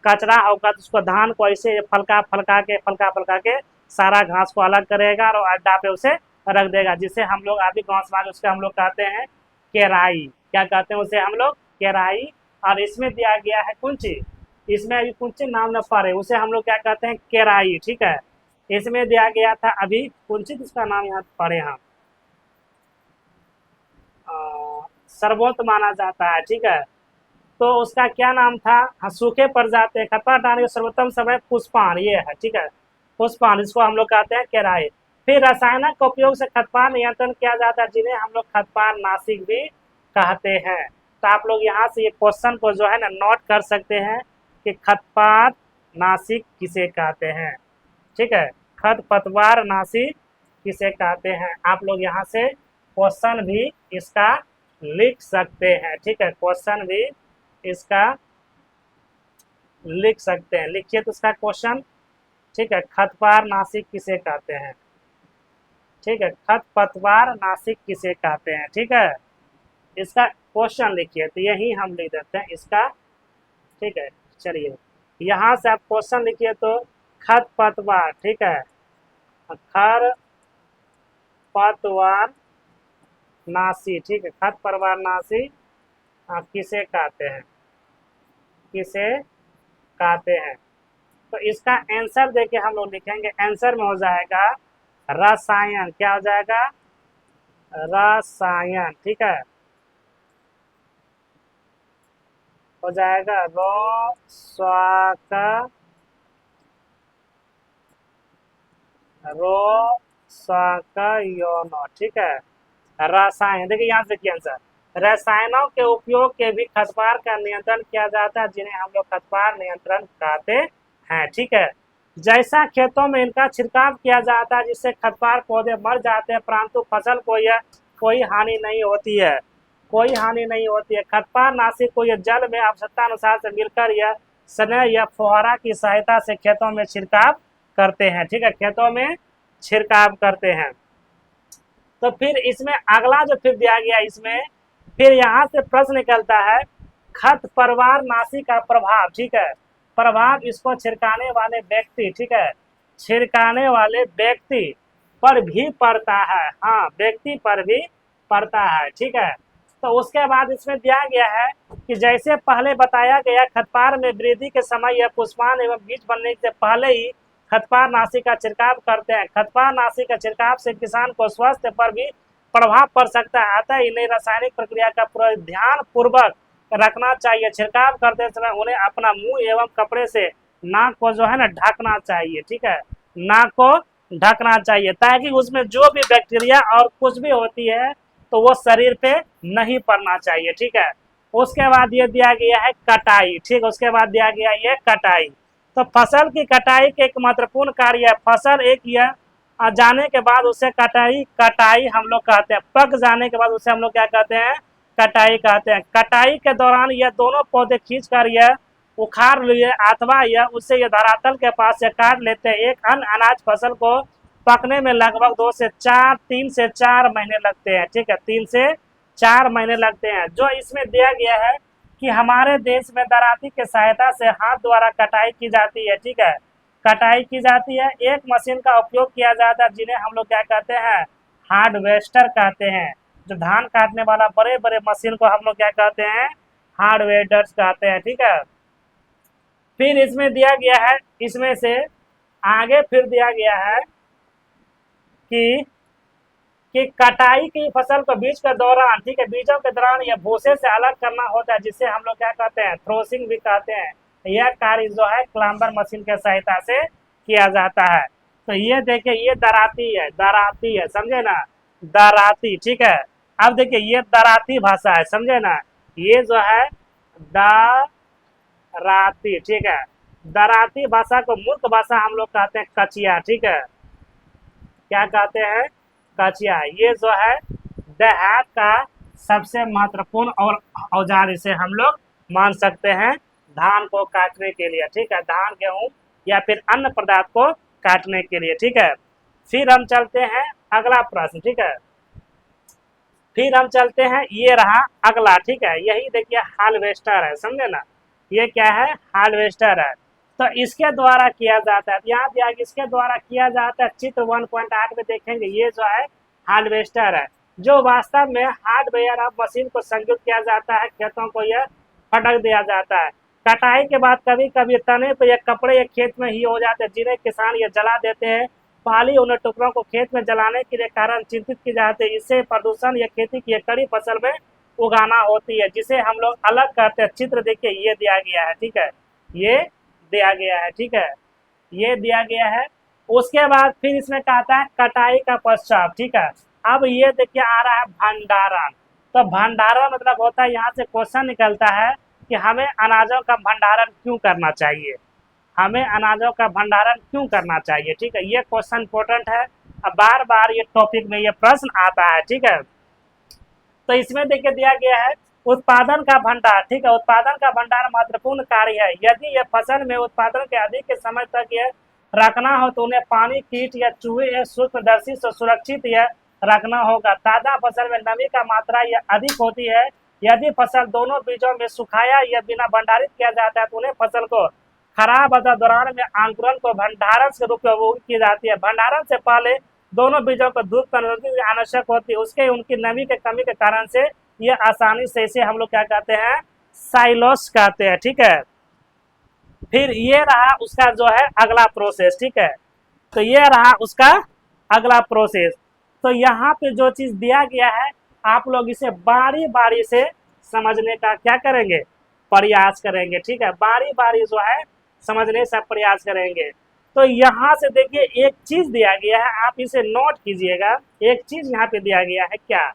A: कचरा होगा तो उसको धान को ऐसे फलका फलका के सारा घास को अलग करेगा और अड्डा पे उसे रख देगा, जिसे हम लोग अभी गाँव समाज उसके हम लोग कहते हैं केराई। क्या कहते हैं उसे हम लोग, केराई। और इसमें दिया गया है कुंची, इसमें अभी कुंची नाम न पड़े उसे हम लोग क्या कहते हैं, केराई। ठीक है, इसमें दिया गया था अभी कुंचित, इसका नाम यहाँ पढ़े हम सर्वोत्त माना जाता है। ठीक है, तो उसका क्या नाम था, हाँ, सूखे पड़ जाते हैं खरपतवार डालने के सर्वोत्तम समय पुष्पान, ये है। ठीक है, पुष्पान, इसको हम लोग कहते हैं केराई। फिर रसायनक का उपयोग से खरपतवार नियंत्रण किया जाता है, जिन्हें हम लोग खरपतवार नाशिक भी कहते हैं। तो आप लोग यहाँ से ये क्वेश्चन को जो है ना नोट कर सकते हैं कि खरपतवार नाशिक किसे कहते हैं। ठीक है, खरपतवार नाशिक किसे कहते हैं, आप लोग यहाँ से क्वेश्चन भी इसका लिख सकते हैं। ठीक है, क्वेश्चन भी इसका लिख सकते हैं, लिखिए तो इसका क्वेश्चन। ठीक है, खरपतवार नाशिक किसे कहते हैं। ठीक है, खरपतवार नाशिक किसे कहते हैं। ठीक है, इसका क्वेश्चन लिखिए, तो यही हम लिख देते हैं इसका। ठीक है, चलिए यहाँ से आप क्वेश्चन लिखिए तो खरपतवार, ठीक है, खरपतवार नाशी, ठीक है, खरपतवार नाशी किसे कहते हैं, किसे कहते हैं। तो इसका आंसर देखिए हम लोग लिखेंगे, आंसर में हो जाएगा रसायन। क्या हो जाएगा, रसायन। ठीक है, हो जाएगा रोसाका। ठीक है, रसायन, देखिए यहाँ से आंसर, रसायनों के उपयोग के भी खरपतवार का नियंत्रण किया जाता है, जिन्हें हम लोग खरपतवार नियंत्रण कहते हैं। ठीक है, जैसा खेतों में इनका छिड़काव किया जाता है जिससे खरपतवार पौधे मर जाते हैं, परंतु फसल को यह कोई हानि नहीं होती है, कोई हानि नहीं होती है। खरपतवार नाशी को यह जल में आवश्यकता अनुसार से मिलकर यह स्नेह या फुहारा की सहायता से खेतों में छिड़काव करते हैं। ठीक है, खेतों में छिड़काव करते हैं। तो फिर इसमें अगला जो फिर दिया गया, इसमें फिर यहाँ से प्रश्न निकलता है खरपतवार नाशी का प्रभाव। ठीक है, प्रभाव इसको छिड़काने वाले व्यक्ति, ठीक है, छिड़काने वाले व्यक्ति पर भी पड़ता है। हाँ, व्यक्ति पर भी पड़ता है। ठीक है, तो उसके बाद इसमें दिया गया है कि जैसे पहले बताया गया, खरपतवार में वृद्धि के समय यह पुष्पान एवं बीज बनने से पहले ही खरपतवार नाशी का छिड़काव करते हैं। खरपतवार नाशी का छिड़काव से किसान को स्वास्थ्य पर भी प्रभाव पड़ सकता है, अतः इन्हें रासायनिक प्रक्रिया का पूरा ध्यान पूर्वक रखना चाहिए। छिड़काव करते समय उन्हें अपना मुंह एवं कपड़े से नाक को जो है ना ढकना चाहिए। ठीक है, नाक को ढकना चाहिए ताकि उसमें जो भी बैक्टीरिया और कुछ भी होती है तो वो शरीर पे नहीं पड़ना चाहिए। ठीक है, उसके बाद ये दिया गया है कटाई। ठीक, उसके बाद दिया गया ये कटाई। तो फसल की कटाई के एक महत्वपूर्ण कार्य है, फसल एक यह जाने के बाद उसे कटाई हम लोग कहते हैं। पक जाने के बाद उसे हम लोग क्या कहते हैं, कटाई कहते हैं। कटाई के दौरान यह दोनों पौधे खींच कर यह उखाड़ लिए अथवा यह उसे यह धरातल के पास से काट लेते हैं। एक अन्य अनाज फसल को पकने में लगभग 3 से 4 महीने लगते हैं। ठीक है, 3 से 4 महीने लगते हैं। जो इसमें दिया गया है कि हमारे देश में दराती के सहायता से हाथ द्वारा कटाई की जाती है। ठीक है, कटाई की जाती है। एक मशीन का उपयोग किया जाता है जिन्हें हम लोग क्या कहते हैं, हार्वेस्टर कहते हैं। जो धान काटने वाला बड़े बड़े मशीन को हम लोग क्या कहते हैं, हार्वेस्टर्स कहते हैं। ठीक है, फिर इसमें दिया गया है, इसमें से आगे फिर दिया गया है कि कटाई की फसल को बीज के दौरान, ठीक है, बीजों के दौरान यह भूसे से अलग करना होता है, जिसे हम लोग क्या कहते हैं, थ्रोसिंग भी कहते हैं। यह कार्य जो है क्लाम्बर मशीन के सहायता से किया जाता है। तो ये देखिए, ये दराती है, समझे ना, दराती। ठीक है, अब देखिए ये दराती भाषा है, समझे ना, ये जो है दराती। ठीक है, दराती भाषा को मूर्ख भाषा हम लोग कहते हैं कचिया। ठीक है, क्या कहते हैं, कचिया। ये जो है देहात का सबसे महत्वपूर्ण और औजार इसे हम लोग मान सकते हैं धान को काटने के लिए, ठीक है, धान गेहूं या फिर अन्य पदार्थ को काटने के लिए, ठीक है। फिर हम चलते हैं अगला प्रश्न, ठीक है, फिर हम चलते हैं, ये रहा अगला, ठीक है, यही देखिए हार्वेस्टर है, समझे ना, ये क्या है, हार्वेस्टर है। तो इसके द्वारा किया जाता है, यहाँ दिया इसके द्वारा किया जाता है, चित्र 1.8 में देखेंगे, ये जो है हार्वेस्टर है, जो वास्तव में हार्डवेयर ऑफ मशीन को संयुक्त किया जाता है, खेतों को यह फटक दिया जाता है। कटाई के बाद कभी कभी तने पे या कपड़े या खेत में ही हो जाते हैं, जिन्हें किसान ये जला देते हैं। पाली उन टुकड़ों को खेत में जलाने के कारण चिंतित की जाती है, इससे प्रदूषण या खेती की कड़ी फसल में उगाना होती है, जिसे हम लोग अलग करते हैं। चित्र देखिए ये दिया गया है, ठीक है, ये दिया गया है, ठीक है, ये दिया गया है। उसके बाद फिर इसमें कहता है कटाई का पश्चात, ठीक है। अब ये देखिए आ रहा है भंडारण। तो भंडारण मतलब होता है, यहाँ से क्वेश्चन निकलता है कि हमें अनाजों का भंडारण क्यों करना चाहिए, हमें अनाजों का भंडारण क्यों करना चाहिए, ठीक है, ये क्वेश्चन इंपॉर्टेंट है। अब बार बार ये टॉपिक में ये प्रश्न आता है, ठीक है। तो इसमें देखिए दिया गया है उत्पादन का भंडार, ठीक है, उत्पादन का भंडार महत्वपूर्ण कार्य है। यदि यह फसल में उत्पादन के अधिक के समय तक यह रखना हो तो उन्हें पानी, कीट या चूहे या सूक्ष्मदर्शी से सुरक्षित यह रखना होगा। ताजा फसल में नमी का मात्रा यह अधिक होती है। यदि फसल दोनों बीजों में सुखाया या बिना भंडारित किया जाता है तो उन्हें फसल को खराब अवस्था दौरान में अंकुरन को भंडारण के रूप में उपयोग की जाती है। भंडारण से पहले दोनों बीजों को धूप पर आवश्यक होती है, उसके उनकी नमी के कमी के कारण से ये आसानी से इसे हम लोग क्या कहते हैं, साइलोस कहते हैं, ठीक है। फिर ये रहा उसका जो है अगला प्रोसेस, ठीक है, तो ये रहा उसका अगला प्रोसेस। तो यहाँ पे जो चीज दिया गया है आप लोग इसे बारी बारी से समझने का क्या करेंगे, प्रयास करेंगे, ठीक है, बारी बारी जो है समझने का प्रयास करेंगे। तो यहाँ से देखिए एक चीज दिया गया है, आप इसे नोट कीजिएगा। एक चीज यहाँ पे दिया गया है क्या,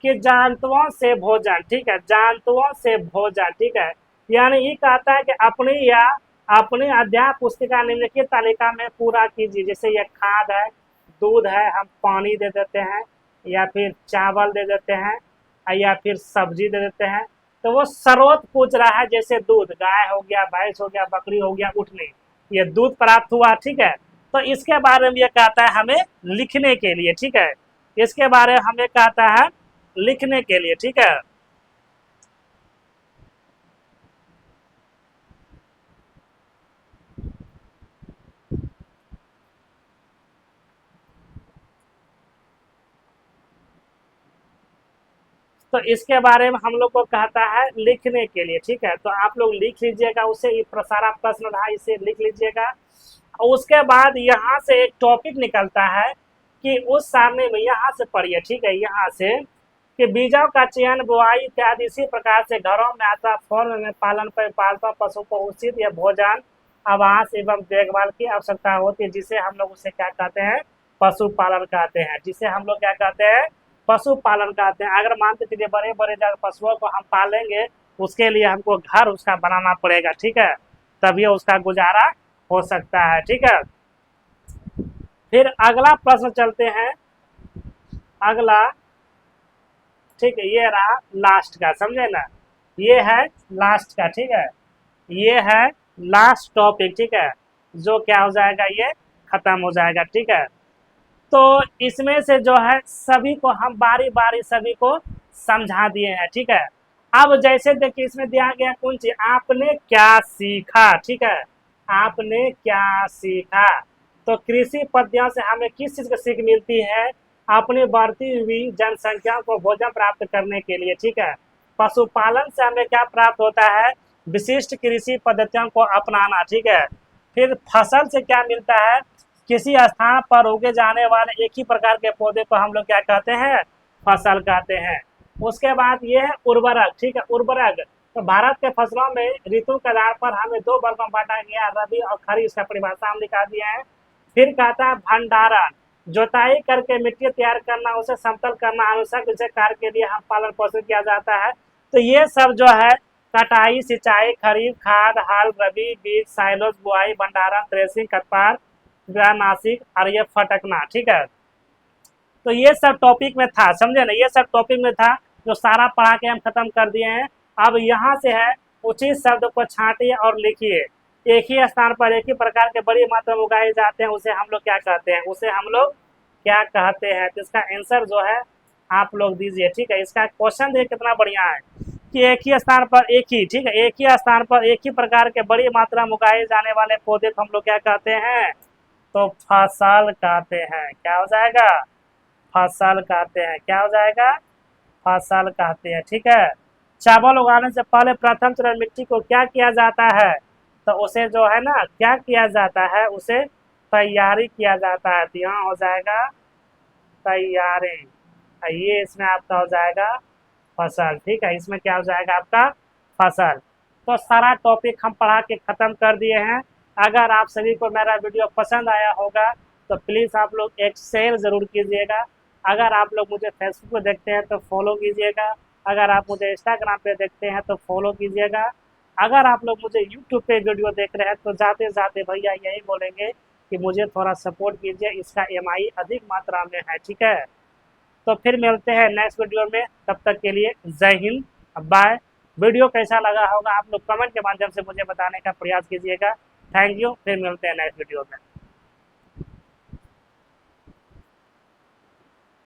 A: कि जंतुओं से भोजन, ठीक है, जंतुओं से भोजन, ठीक है, यानी ये कहता है कि अपनी या अपनी अध्याय पुस्तिका निम्नलिखित तालिका में पूरा कीजिए। जैसे ये खाद है, दूध है, हम पानी दे देते हैं, या फिर चावल दे देते हैं, या फिर सब्जी दे देते हैं। तो वो स्रोत पूछ रहा है, जैसे दूध, गाय हो गया, भैंस हो गया, बकरी हो गया, उठने ये दूध प्राप्त हुआ, ठीक है। तो इसके बारे में ये कहता है हमें लिखने के लिए, ठीक है, इसके बारे में हमें कहता है लिखने के लिए, ठीक है। तो इसके बारे में हम लोग को कहता है लिखने के लिए, ठीक है, तो आप लोग लिख लीजिएगा, उसे सारा प्रश्न था इसे लिख लीजिएगा। उसके बाद यहाँ से एक टॉपिक निकलता है कि उस सामने में यहाँ से पढ़िए, ठीक है, यहाँ से कि बीजों का चयन, बुआई इत्यादि इसी प्रकार से घरों में अथवा फॉर्म में पालन पर पालतू पशु को उचित या भोजन, आवास एवं देखभाल की आवश्यकता होती है, जिसे हम लोग उसे क्या कहते हैं, पशुपालन कहते हैं, जिसे हम लोग क्या कहते हैं, पशुपालन कहते हैं। अगर मानते चलिए बड़े बड़े पशुओं को हम पालेंगे, उसके लिए हमको घर उसका बनाना पड़ेगा, ठीक है, तभी उसका गुजारा हो सकता है, ठीक है। फिर अगला प्रश्न चलते हैं, अगला, ठीक है, ये रहा लास्ट का, समझे ना, ये है लास्ट का, ठीक है, ये है लास्ट टॉपिक, ठीक है, जो क्या हो जाएगा, ये खत्म हो जाएगा, ठीक है। तो इसमें से जो है सभी को हम बारी बारी सभी को समझा दिए हैं, ठीक है। अब जैसे देखिए इसमें दिया गया कौन चीज, आपने क्या सीखा, ठीक है, आपने क्या सीखा। तो कृषि पद्धतियों से हमें किस चीज की सीख मिलती है, अपनी बढ़ती हुई जनसंख्या को भोजन प्राप्त करने के लिए, ठीक है। पशुपालन से हमें क्या प्राप्त होता है, विशिष्ट कृषि पद्धतियों को अपनाना, ठीक है। फिर फसल से क्या मिलता है, किसी स्थान पर उगे जाने वाले एक ही प्रकार के पौधे को हम लोग क्या कहते हैं, फसल कहते हैं। उसके बाद ये है उर्वरक, ठीक है, उर्वरक। तो भारत के फसलों में ऋतु के आधार पर हमें दो वर्गों में बांटा गया, रबी और खरीफ, इसका परिभाषा हम दिखा दिया है। फिर कहता है भंडारण, जोताई करके मिट्टी तैयार करना, उसे समतल करना आवश्यक, इसे कार्य के लिए हम पालन पोषण किया जाता है। तो ये सब जो है कटाई, सिंचाई, खरीफ, खाद, हल, रबी, बीज, साइलोज, बुआई, भंडारण, थ्रेसिंग, कटपार, नासिक और ये फटकना, ठीक है। तो ये सब टॉपिक में था, समझे ना, ये सब टॉपिक में था। जो सारा पढ़ा के हम खत्म कर दिए हैं। अब यहाँ से है उचित शब्द को छांटिए और लिखिए। एक ही स्थान पर एक ही प्रकार के बड़ी मात्रा में उगाए जाते हैं, उसे हम लोग क्या कहते हैं, उसे हम लोग क्या कहते हैं। तो इसका आंसर जो है आप लोग दीजिए, ठीक है। इसका क्वेश्चन देखिए कितना बढ़िया है कि एक ही स्थान पर एक ही, ठीक है, एक ही स्थान पर एक ही प्रकार के बड़ी मात्रा में उगाए जाने वाले पौधे को हम लोग क्या कहते हैं, तो फसल कहते हैं। क्या हो जाएगा, फसल कहते हैं। क्या हो जाएगा, फसल कहते हैं, ठीक है। चावल उगाने से पहले प्रथम चरण मिट्टी को क्या किया जाता है, तो उसे जो है ना क्या किया जाता है, उसे तैयारी किया जाता है। तो यहाँ हो जाएगा तैयारी, ये इसमें आपका हो जाएगा फसल, ठीक है। इसमें क्या हो जाएगा आपका फसल। तो सारा टॉपिक हम पढ़ा के ख़त्म कर दिए हैं। अगर आप सभी को मेरा वीडियो पसंद आया होगा तो प्लीज़ आप लोग एक शेयर ज़रूर कीजिएगा। अगर आप लोग मुझे फेसबुक पे देखते हैं तो फॉलो कीजिएगा। अगर आप मुझे इंस्टाग्राम पे देखते हैं तो फॉलो कीजिएगा। अगर आप लोग मुझे यूट्यूब पे वीडियो देख रहे हैं तो जाते जाते भैया यही बोलेंगे कि मुझे थोड़ा सपोर्ट कीजिए, इसका EMI अधिक मात्रा में है, ठीक है। तो फिर मिलते हैं नेक्स्ट वीडियो में, तब तक के लिए जय हिंद, बाय। वीडियो कैसा लगा होगा आप लोग कमेंट के माध्यम से मुझे बताने का प्रयास कीजिएगा। थैंक यू, फिर मिलते हैं नेक्स्ट वीडियो में।